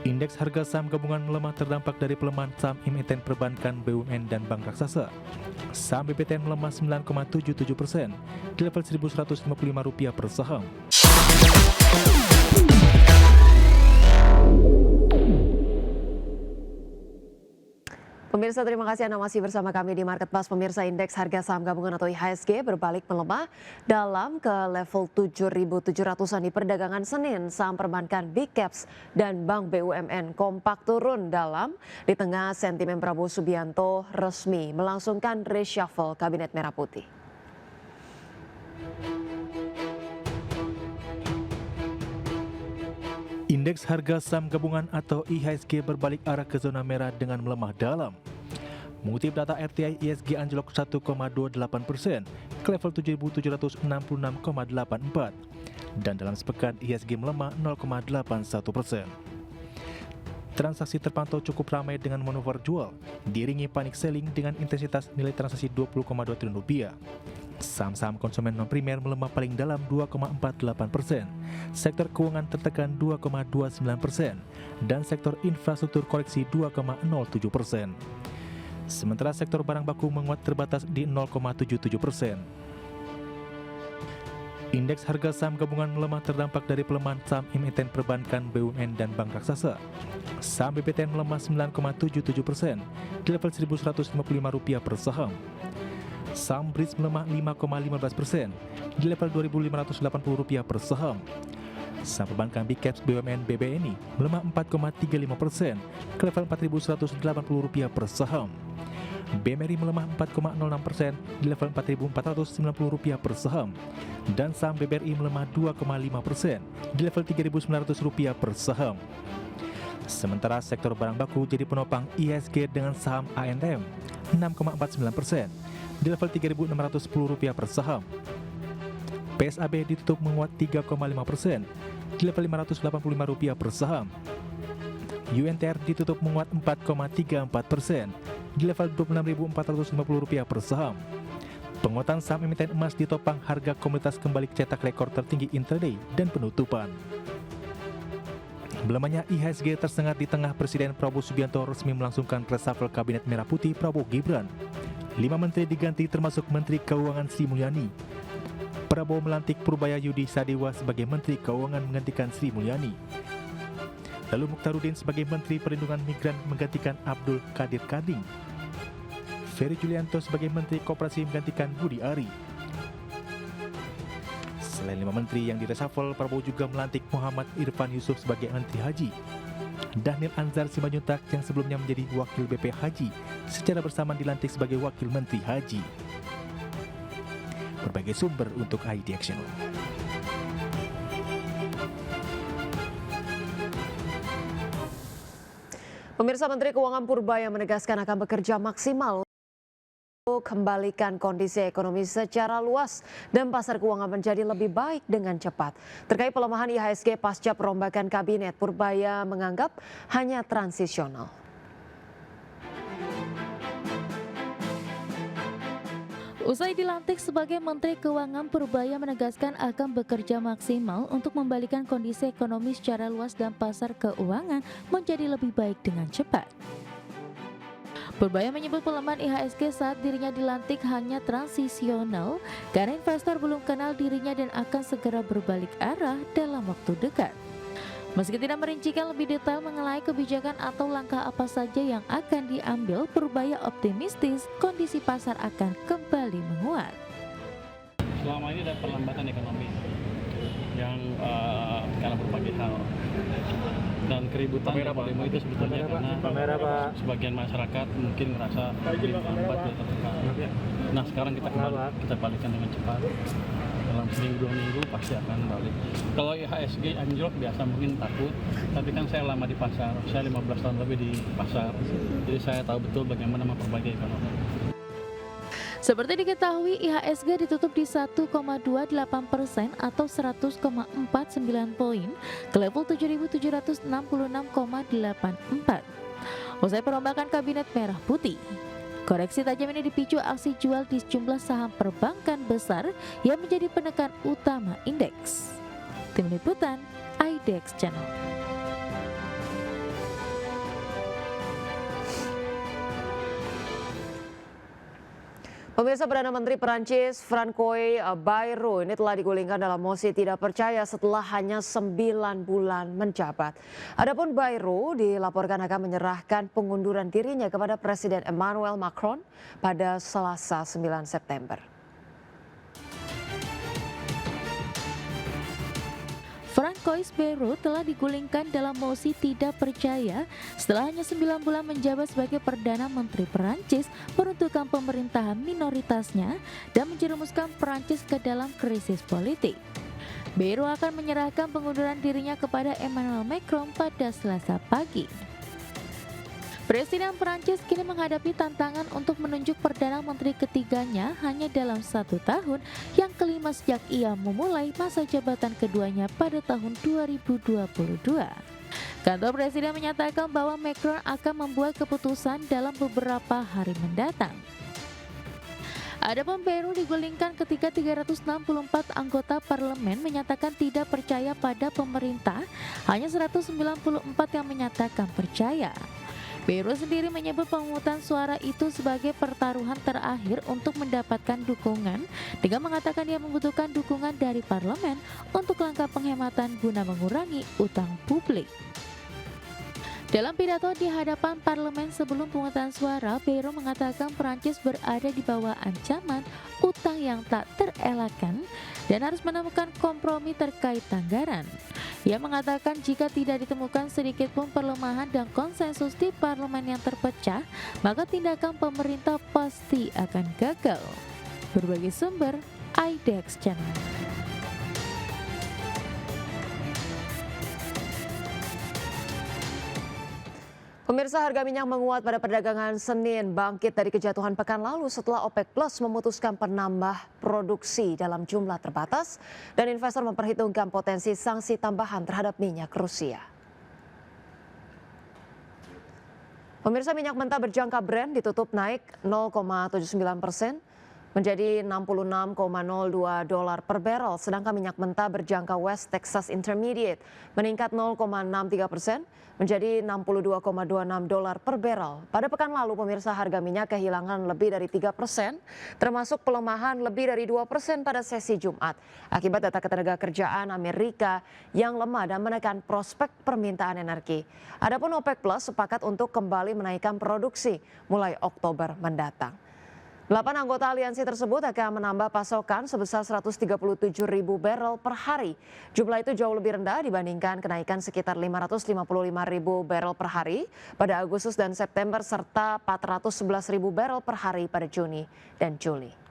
Indeks harga saham gabungan melemah terdampak dari pelemahan saham emiten perbankan, BUMN, dan bank raksasa. Saham BPTN melemah 9,77% di level Rp1.155 per saham. Pemirsa, terima kasih Anda masih bersama kami di Market Plus. Pemirsa, indeks harga saham gabungan atau IHSG berbalik melemah dalam ke level 7.700-an di perdagangan Senin. Saham perbankan Big Caps dan Bank BUMN kompak turun dalam di tengah sentimen Prabowo Subianto resmi melangsungkan reshuffle Kabinet Merah Putih. Indeks harga saham gabungan atau IHSG berbalik arah ke zona merah dengan melemah dalam. Mengutip data RTI, IHSG anjlok 1,28% ke level 7.766,84 dan dalam sepekan IHSG melemah 0,81%. Transaksi terpantau cukup ramai dengan manuver jual, diiringi panic selling dengan intensitas nilai transaksi Rp20,2 triliun. Saham-saham konsumen non-primer melemah paling dalam 2,48%, sektor keuangan tertekan 2,29%, dan sektor infrastruktur koreksi 2,07%. Sementara sektor barang baku menguat terbatas di 0,77%. Indeks harga saham gabungan melemah terdampak dari pelemahan saham emiten perbankan, BUMN, dan bank raksasa. Saham BPTN melemah 9,77% di level Rp1.155 per saham. Saham BRIDS melemah 5,15% di level Rp2.580 per saham. Saham perbankan Big Caps BUMN BBNI melemah 4,35% ke level Rp4.180 per saham. BMRI melemah 4,06% di level Rp4.490 per saham. Dan saham BBRI melemah 2,5% di level Rp3.900 per saham. Sementara sektor barang baku jadi penopang IHSG dengan saham ANM 6,49% di level Rp3.610 per saham. PSAB ditutup menguat 3,5% di level Rp585 per saham. UNTR ditutup menguat 4,34% di level Rp26.450 per saham. Penguatan saham emiten emas ditopang harga komoditas kembali cetak rekor tertinggi intraday dan penutupan. Belamanya IHSG tersengat di tengah Presiden Prabowo Subianto resmi melangsungkan reshuffle Kabinet Merah Putih Prabowo Gibran. 5 menteri diganti termasuk Menteri Keuangan Sri Mulyani. Prabowo melantik Purbaya Yudi Sadewa sebagai Menteri Keuangan menggantikan Sri Mulyani. Lalu Mukhtarudin sebagai Menteri Perlindungan Migran menggantikan Abdul Qadir Karding. Ferry Julianto sebagai Menteri Koperasi menggantikan Budi Ari. Selain 5 menteri yang direshuffle, Prabowo juga melantik Muhammad Irfan Yusuf sebagai Menteri Haji. Dhanil Anzar Simanjuntak yang sebelumnya menjadi Wakil BP Haji secara bersamaan dilantik sebagai Wakil Menteri Haji. Berbagai sumber untuk ID Action. Pemirsa, Menteri Keuangan Purbaya menegaskan akan bekerja maksimal untuk kembalikan kondisi ekonomi secara luas dan pasar keuangan menjadi lebih baik dengan cepat. Terkait pelemahan IHSG pasca perombakan kabinet, Purbaya menganggap hanya transisional. Usai dilantik sebagai Menteri Keuangan, Purbaya menegaskan akan bekerja maksimal untuk membalikan kondisi ekonomi secara luas dan pasar keuangan menjadi lebih baik dengan cepat. Purbaya menyebut pelemahan IHSG saat dirinya dilantik hanya transisional karena investor belum kenal dirinya dan akan segera berbalik arah dalam waktu dekat. Meski tidak merincikan lebih detail mengenai kebijakan atau langkah apa saja yang akan diambil, Purbaya optimistis kondisi pasar akan kembali menguat. Selama ini ada perlambatan ekonomi yang karena berbagai hal dan keributan yang demo itu sebetulnya karena sebagian masyarakat mungkin merasa lambat ya tertekan. Nah sekarang kita balikkan dengan cepat. Dalam seminggu 2 minggu pasti akan balik. Kalau IHSG anjlok biasa mungkin takut, tapi kan saya lama di pasar, saya 15 tahun lebih di pasar, jadi saya tahu betul bagaimana memperbaiki ekonomi. Seperti diketahui, IHSG ditutup di 1,28% atau 100,49 poin ke level 7.766,84. Usai perombakan Kabinet Merah Putih, koreksi tajam ini dipicu aksi jual di sejumlah saham perbankan besar yang menjadi penekan utama indeks. Tim Liputan, IDX Channel. Pemirsa, Perdana Menteri Perancis Francois Bayrou ini telah digulingkan dalam mosi tidak percaya setelah hanya 9 bulan menjabat. Adapun Bayrou dilaporkan akan menyerahkan pengunduran dirinya kepada Presiden Emmanuel Macron pada Selasa 9 September. Francois Bayrou telah digulingkan dalam mosi tidak percaya setelah hanya 9 bulan menjabat sebagai Perdana Menteri Perancis meruntuhkan pemerintahan minoritasnya dan menjerumuskan Perancis ke dalam krisis politik. Bayrou akan menyerahkan pengunduran dirinya kepada Emmanuel Macron pada Selasa pagi. Presiden Perancis kini menghadapi tantangan untuk menunjuk Perdana Menteri ketiganya hanya dalam 1 tahun, yang kelima sejak ia memulai masa jabatan keduanya pada tahun 2022. Kantor Presiden menyatakan bahwa Macron akan membuat keputusan dalam beberapa hari mendatang. Adapun Bayrou digulingkan ketika 364 anggota parlemen menyatakan tidak percaya pada pemerintah, hanya 194 yang menyatakan percaya. Bayrou sendiri menyebut pemungutan suara itu sebagai pertaruhan terakhir untuk mendapatkan dukungan, dengan mengatakan dia membutuhkan dukungan dari parlemen untuk langkah penghematan guna mengurangi utang publik. Dalam pidato di hadapan parlemen sebelum pemungutan suara, Bayrou mengatakan Perancis berada di bawah ancaman utang yang tak terelakkan dan harus menemukan kompromi terkait anggaran. Ia mengatakan jika tidak ditemukan sedikit pun perlemahan dan konsensus di parlemen yang terpecah, maka tindakan pemerintah pasti akan gagal. Berbagai sumber, IDX Channel. Pemirsa, harga minyak menguat pada perdagangan Senin, bangkit dari kejatuhan pekan lalu setelah OPEC Plus memutuskan penambah produksi dalam jumlah terbatas dan investor memperhitungkan potensi sanksi tambahan terhadap minyak Rusia. Pemirsa, minyak mentah berjangka Brent ditutup naik 0,79% menjadi $66,02 per barrel, sedangkan minyak mentah berjangka West Texas Intermediate meningkat 0,63% menjadi $62,26 per barrel. Pada pekan lalu, pemirsa, harga minyak kehilangan lebih dari 3%, termasuk pelemahan lebih dari 2% pada sesi Jumat, akibat data ketenagakerjaan Amerika yang lemah dan menekan prospek permintaan energi. Adapun OPEC Plus sepakat untuk kembali menaikkan produksi mulai Oktober mendatang. 8 anggota aliansi tersebut akan menambah pasokan sebesar 137.000 barrel per hari. Jumlah itu jauh lebih rendah dibandingkan kenaikan sekitar 555.000 barrel per hari pada Agustus dan September serta 411.000 barrel per hari pada Juni dan Juli.